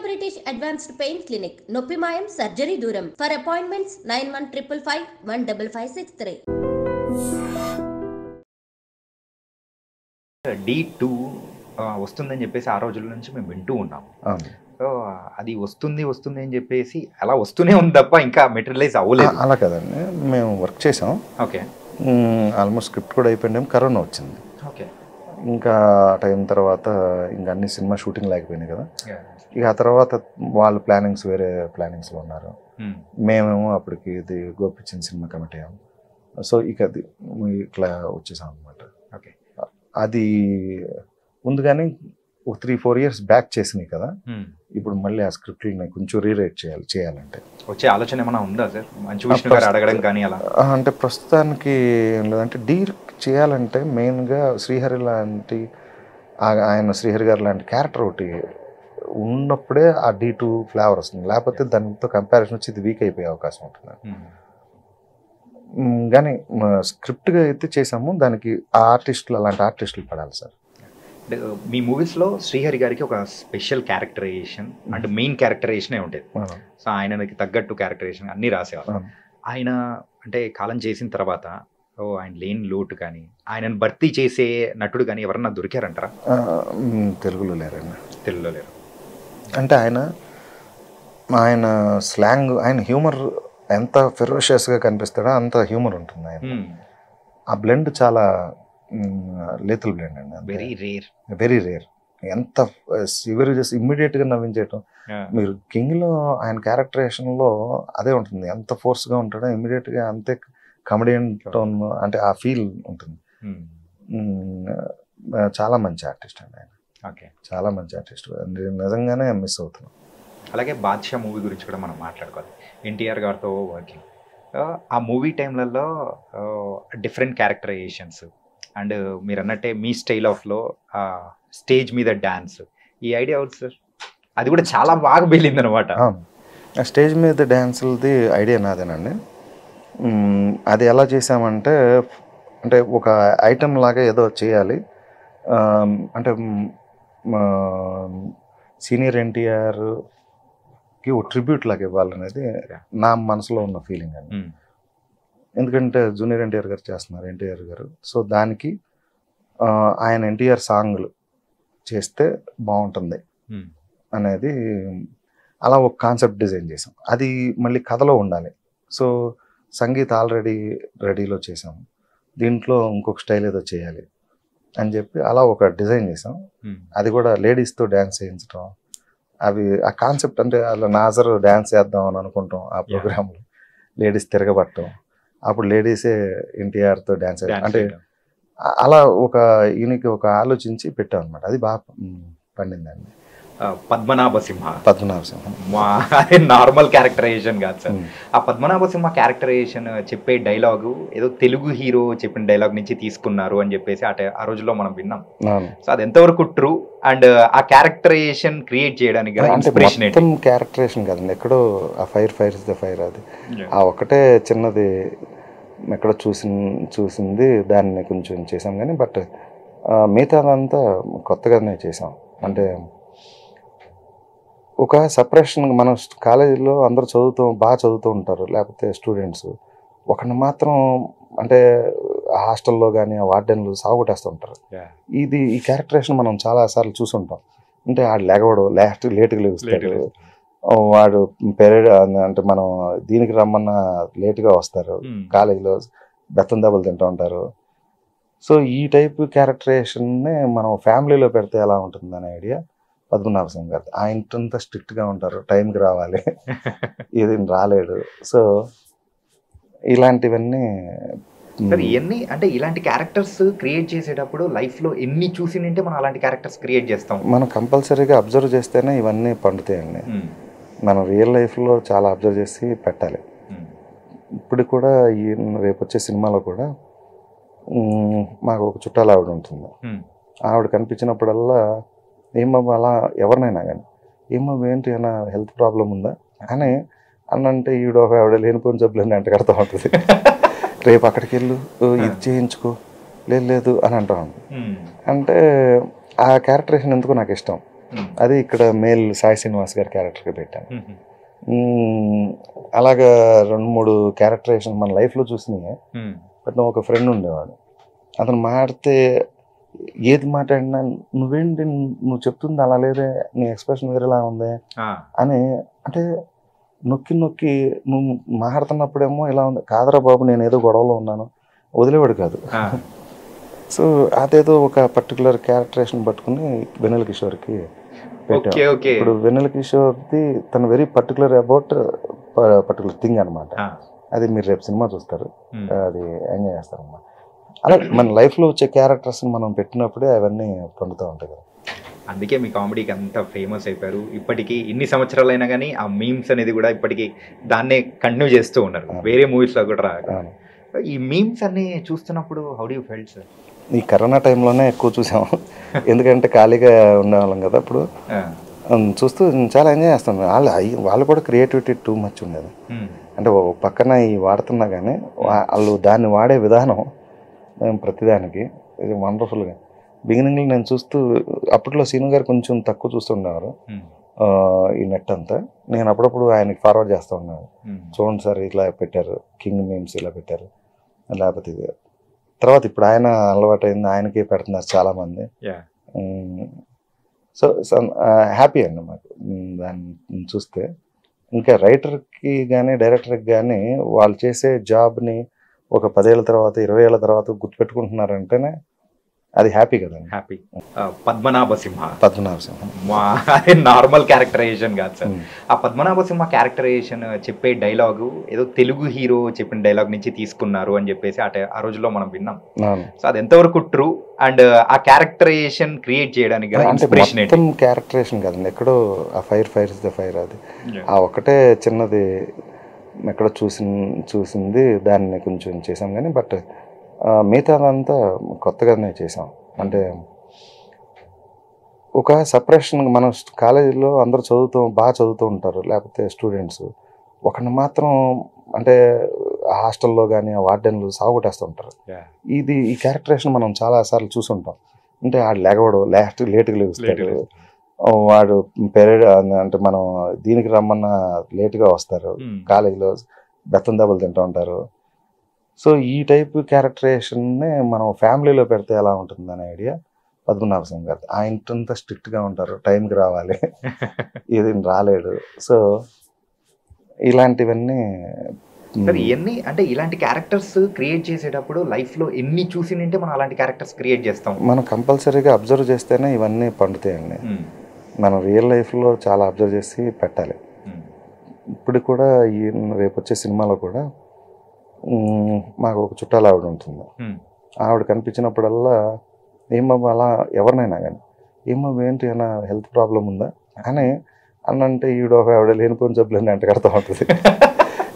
British Advanced Pain Clinic, Noppimayam Surgery Duram. For appointments 9155515563. D2 వస్తుందని చెప్పేసి ఆ రోజుల నుంచి మేము వింటూ ఉన్నాం. సో అది వస్తుంది అని చెప్పేసి అలా వస్తూనే ఉంది తప్ప ఇంకా మెటీరియలైజ్ అవ్వలేదు. అలా కదండి, మేము వర్క్ చేసాం. ఓకే, ఆల్మోస్ట్ స్క్రిప్ట్ కూడా అయిపోయింది, కరోనా వచ్చింది. ఓకే, ఇంకా టైం తర్వాత ఇంకా అన్ని సినిమా షూటింగ్ లేకపోయినాయి కదా. ఇక ఆ తర్వాత వాళ్ళ ప్లానింగ్స్ వేరే ప్లానింగ్స్లో ఉన్నారు. మేమేమో అప్పటికి ఇది గోపిచ్చిన సినిమా కమిటీ అయ్యాము. సో ఇక అది ఇట్లా వచ్చేసాం అనమాట. ఓకే, అది ముందుగానే ఒక 3-4 years బ్యాక్ చేసినాయి కదా. ఇప్పుడు మళ్ళీ ఆ స్క్రిప్ట్ని కొంచెం రీరైట్ చేయాలంటే వచ్చే ఆలోచన ఏమైనా ఉందా సార్? మంచి విష్ణు గారు అడగడం కానీ అలా అంటే ప్రస్తుతానికి ఏం లేదంటే డీర్ చేయాలంటే మెయిన్గా శ్రీహరి లాంటి శ్రీహరి గారు లాంటి క్యారెక్టర్ ఒకటి ఉన్నప్పుడే ఆ D2 ఫ్లేవర్ వస్తుంది. లేకపోతే దానితో కంపారిజన్ వచ్చి ఇది వీక్ అయిపోయే అవకాశం ఉంటుంది. కానీ స్క్రిప్ట్గా అయితే చేసాము, దానికి ఆర్టిస్టులు అలాంటి ఆర్టిస్టులు పడాలి సార్. మీ మూవీస్లో శ్రీహరి గారికి ఒక స్పెషల్ క్యారెక్టరైజేషన్ అంటే మెయిన్ క్యారెక్టరైజేషనే ఉండేది. సో ఆయనకి తగ్గట్టు క్యారెక్టరైజేషన్ అన్నీ రాసేవారు. ఆయన అంటే కాలం చేసిన తర్వాత ఆయన లేని లోటు కానీ ఆయనను భర్తీ చేసే నటుడు కానీ ఎవరన్నా దొరికారంటారా? తెలుగులో లేరండి. తెలుగులో లేరు అంటే ఆయన స్లాంగ్, ఆయన హ్యూమర్ ఎంత ఫెరోషియస్గా కనిపిస్తాడో అంత హ్యూమర్ ఉంటుంది ఆయన. ఆ బ్లెండ్ చాలా లేతల్ బ్లెండ్ అండి, వెరీ రేర్. ఎంత సివియర్ చేసి ఇమ్మీడియట్గా నవ్వించేయటం. మీరు కింగ్లో ఆయన క్యారెక్టరేషన్లో అదే ఉంటుంది, ఎంత ఫోర్స్గా ఉంటాడో ఇమ్మీడియట్గా అంతే కమెడియన్ టోన్, అంటే ఆ ఫీల్ ఉంటుంది. చాలా మంచి ఆర్టిస్ట్ అండి ఆయన. ఓకే, చాలా మంచి ఆర్టిస్ట్, నిజంగానే మిస్ అవుతున్నాం. అలాగే బాద్షా మూవీ గురించి కూడా మనం మాట్లాడుకోవాలి. ఎన్టీఆర్ గారితో వర్కింగ్, ఆ మూవీ టైంలలో డిఫరెంట్ క్యారెక్టరైజేషన్స్ అండ్ మీరు అన్నట్టే మీ స్టైల్ ఆఫ్లో స్టేజ్ మీద డ్యాన్స్, ఈ ఐడియా అవుతుంది సార్? అది కూడా చాలా బాగా వెళ్ళింది అనమాట. స్టేజ్ మీద డ్యాన్సులది ఐడియా నాదేనండి. అది ఎలా చేసామంటే, అంటే ఒక ఐటమ్ లాగా ఏదో చేయాలి, అంటే సీనియర్ ఎన్టీఆర్కి ఒక ట్రిబ్యూట్ లాగా ఇవ్వాలనేది నా మనసులో ఉన్న ఫీలింగ్ అండి. ఎందుకంటే జూనియర్ ఎన్టీఆర్ గారు చేస్తున్నారు, ఎన్టీఆర్ గారు. సో దానికి ఆయన ఎన్టీఆర్ సాంగ్లు చేస్తే బాగుంటుంది అనేది అలా ఒక కాన్సెప్ట్ డిజైన్ చేసాం. అది మళ్ళీ కథలో ఉండాలి. సో సంగీత్ ఆల్రెడీ రెడీలో చేసాము, దీంట్లో ఇంకొక స్టైల్ ఏదో చేయాలి అని చెప్పి అలా ఒక డిజైన్ చేసాం. అది కూడా లేడీస్తో డ్యాన్స్ చేయించడం, అవి ఆ కాన్సెప్ట్. అంటే అలా నాజర్ డ్యాన్స్ చేద్దాం అని అనుకుంటాం ఆ ప్రోగ్రాంలో, లేడీస్ తిరగబట్టడం, అప్పుడు లేడీసే ఎన్టీఆర్తో డ్యాన్స్ అంటే అలా ఒక యూనిక్ ఒక ఆలోచించి పెట్టాం అనమాట. అది బాగా పండిందండి. పద్మనాభ సింహ నార్మల్ క్యారెక్టరైజేషన్ కాదు సార్. ఆ పద్మనాభ సింహ క్యారెక్టరైజేషన్ చెప్పే డైలాగు ఏదో తెలుగు హీరో చెప్పిన డైలాగ్ నుంచి తీసుకున్నారు అని చెప్పేసి ఆ రోజుల్లో మనం విన్నాం. సో అది ఎంతవరకు ట్రూ అండ్ ఆ క్యారెక్టరైజేషన్ క్రియేట్ చేయడానికి క్యారెక్టరైజేషన్ కదండి, ఎక్కడో ఆ ఫైర్ ఇస్ ద ఫైర్, అది ఆ ఒకటే చిన్నది ఎక్కడో చూసింది దాన్ని కొంచెం చేసాం కానీ, బట్ మిగతాదంతా కొత్తగానే చేసాం. అంటే ఒక సపరేషన్, మన కాలేజీలో అందరూ బాగా చదువుతూ ఉంటారు, లేకపోతే స్టూడెంట్స్ ఒకరిని మాత్రం అంటే హాస్టల్లో కానీ ఆ వార్డెన్లు సాగుకొట్టేస్తూ ఉంటారు. ఈ క్యారెక్టరేషన్ మనం చాలాసార్లు చూసుంటాం. అంటే ఆడు లేకపోవడం, లేట్గా లేస్తాడు, వాడు పెరేడ్ అంటే మనం దీనికి రమ్మన్న లేట్గా వస్తారు, కాలేజీలో బెత్తం దెబ్బలు తింటూ ఉంటారు. సో ఈ టైప్ క్యారెక్టరేషన్నే మనం ఫ్యామిలీలో పెడితే ఎలా ఉంటుంది అనే ఐడియా పద్మనాభ సింహ గారు. ఆయనంతా స్ట్రిక్ట్గా ఉంటారు, టైంకి రావాలి, ఇది రాలేడు. సో ఇలాంటివన్నీ ఇవన్నీ అంటే ఇలాంటి క్యారెక్టర్స్ క్రియేట్ చేసేటప్పుడు లైఫ్లో ఎన్ని చూసిందంటే మనం అలాంటి క్యారెక్టర్స్ క్రియేట్ చేస్తాం. మనం కంపల్సరీగా అబ్జర్వ్ చేస్తేనే ఇవన్నీ పండుతాయండి. మనం రియల్ లైఫ్లో చాలా అబ్జర్వ్ చేసి పెట్టాలి. ఇప్పుడు కూడా రేపు వచ్చే సినిమాలో కూడా మాకు ఒక చుట్టాల ఆవిడ ఉంటుంది. ఆవిడ కనిపించినప్పుడల్లా ఏమబ్బా అలా ఎవరినైనా కానీ ఏమబ్బా ఏంటి అన్న హెల్త్ ప్రాబ్లం ఉందా అని అన్నంటే ఈవిడ ఒక ఆవిడ లేనిపోయిన జబ్బులన్నీ అంట కడతా ఉంటుంది. రేపు అక్కడికి వెళ్ళు, ఇది చేయించుకో, లేదు అని అంటాం. అంటే ఆ క్యారెక్టరేషన్ ఎందుకు నాకు ఇష్టం. అది ఇక్కడ మేల్ సాయి శ్రీనివాస్ గారి క్యారెక్టర్కి పెట్టాను. అలాగా 2-3 క్యారెక్టరైజేషన్ మన లైఫ్లో చూసినాయి. బట్ ఒక ఫ్రెండ్ ఉండేవాడు, అతను మాడితే ఏది మాట్లాడినా నువ్వేంటి నువ్వు చెప్తుంది అలా లేదే, నీ ఎక్స్ప్రెషన్ వేరేలా ఉంది అని, అంటే నొక్కి నొక్కి నువ్వు మాట్లాడుతున్నప్పుడేమో ఇలా ఉంది, కాదరా బాబు నేను ఏదో గొడవలో ఉన్నాను, వదిలేవాడు కాదు. సో అదేదో ఒక పర్టికులర్ క్యారెక్టరేషన్ పట్టుకుని వెన్నెల కిషోర్కి పెట్టాం. ఇప్పుడు వెన్నెల కిషోర్ది తను very particular about particular thing అనమాట. అది మీరు రేపు సినిమా చూస్తారు, అది ఎంజాయ్ చేస్తారు అన్నమాట. అలా మన లైఫ్లో వచ్చే క్యారెక్టర్స్ని మనం పెట్టినప్పుడే అవన్నీ పొందుతూ ఉంటాయి కదా. అందుకే మీ కామెడీకి అంత ఫేమస్ అయిపోయారు. ఇప్పటికీ ఇన్ని సంవత్సరాలైనా కానీ ఆ మీమ్స్ అనేది కూడా ఇప్పటికీ దాన్నే కంటిన్యూ చేస్తూ ఉన్నారు, వేరే మూవీస్లో కూడా రాక. ఈ మీమ్స్ అన్ని చూస్తున్నప్పుడు how do you felt sir? ఈ కరోనా టైంలోనే ఎక్కువ చూసాము, ఎందుకంటే ఖాళీగా ఉండేవాళ్ళం కదా. అప్పుడు చూస్తూ చాలా ఎంజాయ్ చేస్తాం. వాళ్ళు కూడా క్రియేటివిటీ టూ మచ్ ఉండేది. అంటే పక్కన ఈ వాడుతున్నా కానీ వాళ్ళు దాన్ని వాడే విధానం ప్రతిదానికి ఇది వండర్ఫుల్గా. బిగినింగ్లో నేను చూస్తూ, అప్పట్లో సీను గారు కొంచెం తక్కువ చూస్తుండేవారు ఈ నెట్ అంతా. నేను అప్పుడప్పుడు ఆయనకి ఫార్వర్డ్ చేస్తూ ఉన్నాను, చూడండి సార్ ఇలా పెట్టారు, కింగ్ మీమ్స్ ఇలా పెట్టారు, లేకపోతే ఇది. తర్వాత ఇప్పుడు ఆయన అలవాటు అయింది, ఆయనకి పెడుతున్నారు చాలామంది. సో హ్యాపీ అండి మాకు దాన్ని చూస్తే. ఇంకా రైటర్కి కానీ డైరెక్టర్కి కానీ వాళ్ళు చేసే జాబ్ని ఒక 10 ఏళ్ళ తర్వాత 20 ఏళ్ళ తర్వాత గుర్తుపెట్టుకుంటున్నారంటేనే అది హ్యాపీ కదండి. హ్యాపీ. పద్మనాభ సింహ అదే నార్మల్ క్యారెక్టరైజేషన్ కాదు సార్. ఆ పద్మనాభ సింహ క్యారెక్టరైజేషన్ చెప్పే డైలాగు ఏదో తెలుగు హీరో చెప్పిన డైలాగ్ నుంచి తీసుకున్నారు అని చెప్పేసి ఆ రోజుల్లో మనం విన్నాం. సో అది ఎంతవరకు ట్రూ, అండ్ ఆ క్యారెక్టరైజేషన్ క్రియేట్ చేయడానికి మొత్తం క్యారెక్టరైజేషన్ కదండి, ఎక్కడో ఆ ఫైర్ ఇస్ ద ఫైర్, అది ఆ ఒక్కటే చిన్నది ఎక్కడో చూసింది దాన్ని కొంచెం చేసాం కానీ, బట్ మిగతాదంతా కొత్తగానే చేసాం. అంటే ఒక సపరేషన్, మన కాలేజీలో అందరూ బాగా చదువుతూ ఉంటారు, లేకపోతే స్టూడెంట్స్ ఒకరిని మాత్రం అంటే హాస్టల్లో కానీ ఆ వార్డెన్లు సాగుకొట్టేస్తూ ఉంటారు. ఈ క్యారెక్టరేషన్ మనం చాలాసార్లు చూసుంటాం. అంటే ఆడు లేగవడు, లేట్గా లేస్తాడు, వాడు పెరేడ్ అంటే మనం దీనికి రమ్మన్న లేట్గా వస్తారు, కాలేజీలో బెత్తం దెబ్బలు తింటూ ఉంటారు. సో ఈ టైప్ క్యారెక్టరైజేషన్నే మనం ఫ్యామిలీలో పెడితే ఎలా ఉంటుంది అనే ఐడియా పద్మనాభ సింగ్ గారు. ఆయనంతా స్ట్రిక్ట్గా ఉంటారు, టైంకి రావాలి, ఇది రాలేడు. సో ఇలాంటివన్నీ ఇవన్నీ అంటే ఇలాంటి క్యారెక్టర్స్ క్రియేట్ చేసేటప్పుడు లైఫ్లో ఎన్ని చూసినంటే మనం అలాంటి క్యారెక్టర్స్ క్రియేట్ చేస్తాం. మనం కంపల్సరీగా అబ్జర్వ్ చేస్తేనే ఇవన్నీ పండుతాయండి. మనం రియల్ లైఫ్లో చాలా అబ్జర్వ్ చేసి పెట్టాలి. ఇప్పుడు కూడా రేపు వచ్చే సినిమాలో కూడా మాకు ఒక చుట్టాలు ఆవిడ ఉంటుంది. ఆవిడ కనిపించినప్పుడల్లా ఏమబ్బా అలా ఎవరినైనా కానీ ఏమబ్బా ఏంటి అన్న హెల్త్ ప్రాబ్లం ఉందా అని అన్నంటే ఈవిడ ఒక ఆవిడ లేనిపోయిన జబ్బులన్నీ అంట కడతా ఉంటుంది.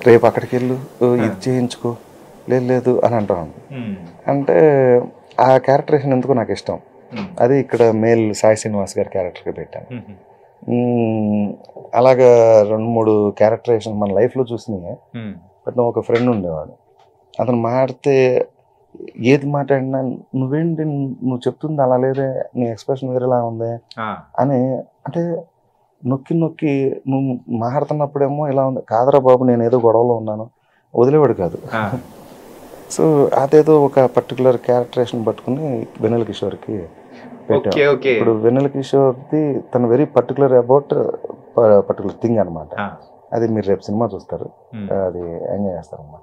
రేపు అక్కడికి వెళ్ళు, ఇది చేయించుకో, లేదు అని అంటా ఉంటుంది. అంటే ఆ క్యారెక్టరేషన్ ఎందుకు నాకు ఇష్టం. అది ఇక్కడ మేల్ సాయి శ్రీనివాస్ గారి క్యారెక్టర్కి పెట్టాను. అలాగా 2-3 క్యారెక్టరైజేషన్ మన లైఫ్లో చూసినాయి. బట్ ఒక ఫ్రెండ్ ఉండేవాడు, అతను మాడితే ఏది మాట్లాడినా నువ్వేంటి నువ్వు చెప్తుంది అలా లేదే, నీ ఎక్స్ప్రెషన్ వేరేలా ఉంది అని, అంటే నొక్కి నొక్కి నువ్వు మాట్లాడుతున్నప్పుడేమో ఇలా ఉంది, కాదరా బాబు నేను ఏదో గొడవలో ఉన్నాను, వదిలేవాడు కాదు. సో అదేదో ఒక పర్టికులర్ క్యారెక్టరేషన్ పట్టుకుని వెన్నెల కిషోర్కి పెట్టాం. ఇప్పుడు వెన్నెల కిషోర్ది తను very particular about particular thing అనమాట. అది మీరు రేపు సినిమా చూస్తారు, అది ఎంజాయ్ చేస్తారు అన్నమాట.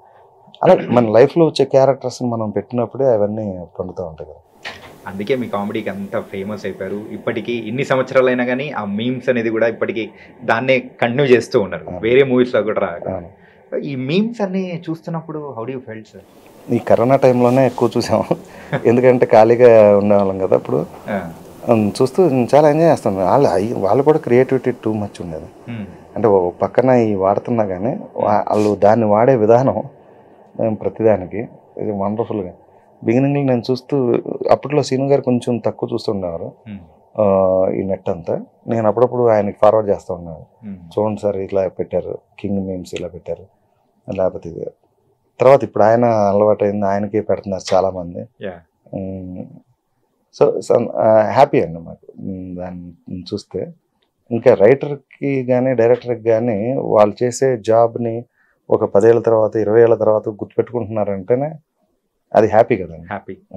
అలా మన లైఫ్లో వచ్చే క్యారెక్టర్స్ని మనం పెట్టినప్పుడే అవన్నీ పొందుతూ ఉంటాయి కదా. అందుకే మీ కామెడీకి అంత ఫేమస్ అయిపోయారు. ఇప్పటికీ ఇన్ని సంవత్సరాలైనా కానీ ఆ మీమ్స్ అనేది కూడా ఇప్పటికీ దాన్నే కంటిన్యూ చేస్తూ ఉన్నారు, వేరే మూవీస్లో కూడా రాక. ఈ మీమ్స్ అన్ని చూస్తున్నప్పుడు how do you felt sir? ఈ కరోనా టైంలోనే ఎక్కువ చూసాము, ఎందుకంటే ఖాళీగా ఉండేవాళ్ళం కదా. అప్పుడు చూస్తూ చాలా ఎంజాయ్ చేస్తాం. వాళ్ళు కూడా క్రియేటివిటీ టూ మచ్ ఉండేది. అంటే పక్కన ఈ వాడుతున్నా కానీ వాళ్ళు దాన్ని వాడే విధానం ప్రతిదానికి ఇది వండర్ఫుల్గా. బిగినింగ్లో నేను చూస్తూ, అప్పట్లో సీను గారు కొంచెం తక్కువ చూస్తుండేవారు ఈ నెట్ అంతా. నేను అప్పుడప్పుడు ఆయనకి ఫార్వర్డ్ చేస్తూ ఉన్నాను, చూడండి సార్ ఇలా పెట్టారు, కింగ్ మీమ్స్ ఇలా పెట్టారు, లేకపోతే ఇది. తర్వాత ఇప్పుడు ఆయన అలవాటు అయింది, ఆయనకి పెడుతున్నారు చాలామంది. సో హ్యాపీ అండి మాకు దాన్ని చూస్తే. ఇంకా రైటర్కి కానీ డైరెక్టర్కి కానీ వాళ్ళు చేసే జాబ్ని ఒక 10 ఏళ్ళ తర్వాత 20 ఏళ్ళ తర్వాత గుర్తుపెట్టుకుంటున్నారంటేనే అది హ్యాపీ కదండి. హ్యాపీ.